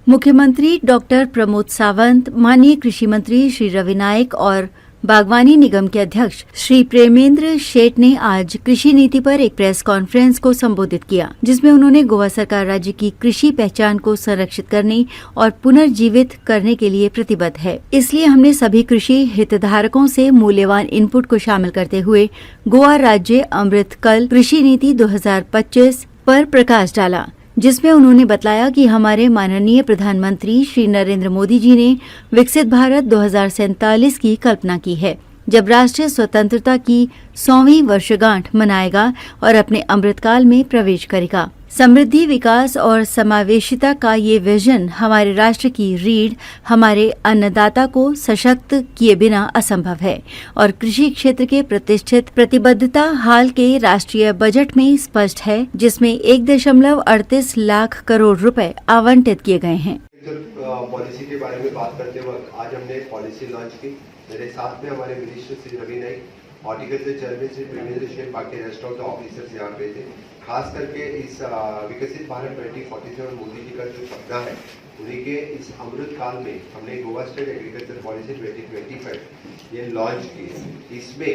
मुख्यमंत्री डॉक्टर प्रमोद सावंत, माननीय कृषि मंत्री श्री रवि नायक और बागवानी निगम के अध्यक्ष श्री प्रेमेंद्र शेठ ने आज कृषि नीति पर एक प्रेस कॉन्फ्रेंस को संबोधित किया, जिसमें उन्होंने गोवा सरकार राज्य की कृषि पहचान को संरक्षित करने और पुनर्जीवित करने के लिए प्रतिबद्ध है। इसलिए हमने सभी कृषि हितधारकों से मूल्यवान इनपुट को शामिल करते हुए गोवा राज्य अमृतकल कृषि नीति 2025 पर प्रकाश डाला, जिसमें उन्होंने बताया कि हमारे माननीय प्रधानमंत्री श्री नरेंद्र मोदी जी ने विकसित भारत 2047 की कल्पना की है, जब राष्ट्र स्वतंत्रता की 100वीं वर्षगांठ मनाएगा और अपने अमृतकाल में प्रवेश करेगा। समृद्धि, विकास और समावेशिता का ये विजन हमारे राष्ट्र की रीढ़, हमारे अन्नदाता को सशक्त किए बिना असंभव है और कृषि क्षेत्र के प्रतिष्ठित प्रतिबद्धता हाल के राष्ट्रीय बजट में स्पष्ट है, जिसमें 1.38 लाख करोड़ रुपए आवंटित किए गए हैं। पॉलिसी के बारे में बात करते वक्त आज हमने पॉलिसी लॉन्च की। मेरे साथ में हमारे मिनिस्टर श्री रवि नायक, हॉर्टिकल्चर चेयरमैन श्री प्रेमेंद्र शेठ, बाकी रेस्ट ऑफ द ऑफिसर्स यहाँ पे थे। खास करके इस विकसित भारत 2047 मोदी जी का जो सपना है, उन्हीं के इस अमृत काल में हमने गोवा स्टेट एग्रीकल्चर पॉलिसी 2025 ये लॉन्च की है। इसमें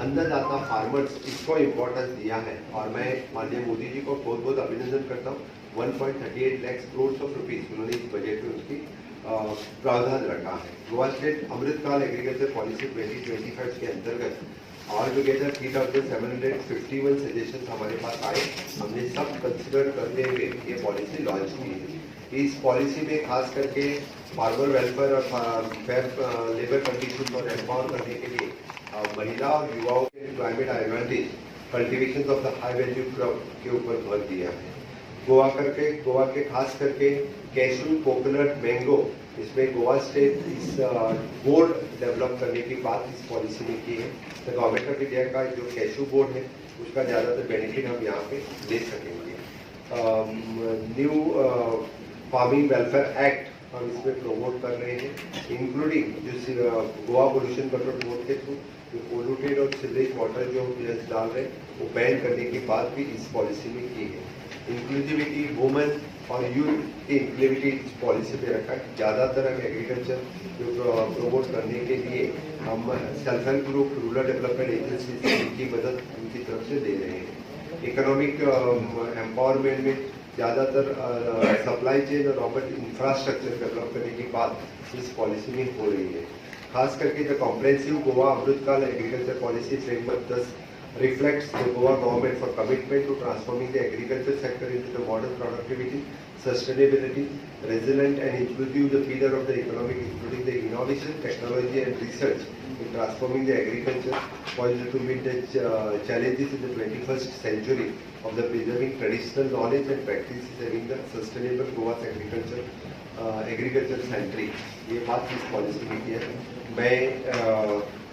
अन्नदाता फार्मर्स इसको इम्पोर्टेंस दिया है और मैं माननीय मोदी जी को बहुत बहुत अभिनंदन करता हूँ। 1.38 लाख करोड़ रुपीस उन्होंने इस बजट में उसकी प्रावधान रखा है। गोवा स्टेट अमृतकाल एग्रीकल्चर पॉलिसी 2025 के अंतर्गत ऑल टुगेदर 3751 सजेशन हमारे पास आए। हमने सब कंसिडर करते हुए ये पॉलिसी लॉन्च की है। इस पॉलिसी में खास करके फार्मर वेलफेयर और फेयर लेबर कंडीशन और एम्पावर करने के लिए महिला और युवाओं के employment advantage, cultivation of the high value crop के ऊपर भर दिया है। गोवा के खास करके कैशू, कोकोनट, मैंगो, इसमें गोवा स्टेट इस बोर्ड डेवलप करने की बात इस पॉलिसी में की है। तो गवर्नमेंट ऑफ इंडिया का जो कैशू बोर्ड है उसका ज़्यादातर बेनिफिट हम यहाँ पे ले सकेंगे। न्यू फार्मिंग वेलफेयर एक्ट हम इसमें प्रमोट कर रहे हैं, इंक्लूडिंग जो गोवा पोल्यूशन कंट्रोल बोर्ड के थ्रू जो पोल्यूटेड और सीवरेज वाटर जो डाल रहे हैं वो बैन करने की बात भी इस पॉलिसी में की है। इंक्लूसिविटी, वुमेन और यूथ की इंक्लूसिविटी इस पॉलिसी पे रखा है। ज़्यादातर हम एग्रीकल्चर जो प्रमोट करने के लिए हम self help group, rural development agency की मदद उनकी तरफ से दे रहे हैं। इकोनॉमिक एम्पावरमेंट में ज़्यादातर सप्लाई चेन और रॉबर्ट इंफ्रास्ट्रक्चर डेवलप करने की बात इस पॉलिसी में हो रही है। खास करके the comprehensive Goa Amritkaal agriculture policy framework 10 reflects the Goa government for commitment to transforming the agriculture sector into the modern productivity, sustainability, resilient and inclusive the pillar of the economic, including the innovation, technology and research in transforming the agriculture poised to meet the challenges in the 21st century of the preserving traditional knowledge and practices having the sustainable Goa's agriculture centric। ये बात इस policy में की है। मैं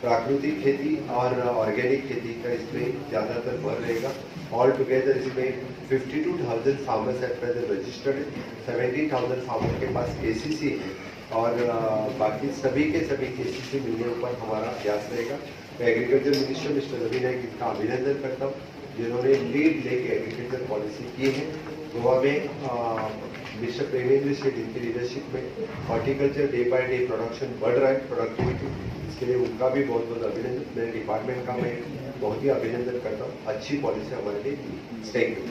प्राकृतिक खेती और ऑर्गेनिक खेती का इसमें ज़्यादातर भर रहेगा। ऑल टुगेदर इसमें 52,000 फार्मर्स एट प्रेजेंट रजिस्टर्ड है, 70,000 फार्मर के पास केसीसी है और बाकी सभी के सभी केसीसी मिलने ऊपर हमारा प्रयास रहेगा। मैं एग्रीकल्चर मिनिस्टर मिस्टर रवि नायक इसका अभिनंदन करता हूँ, जिन्होंने लीड लेके एग्रीकल्चर पॉलिसी की है। गोवा में मिस्टर प्रेमेंद्र शेठ इनकी लीडरशिप में horticulture day by day production बढ़ रहा है, प्रोडक्टिविटी, इसके लिए उनका भी बहुत बहुत अभिनंदन। मेरे डिपार्टमेंट का मैं बहुत ही अभिनंदन करता हूँ। अच्छी पॉलिसी हमारे लिए। Thank you.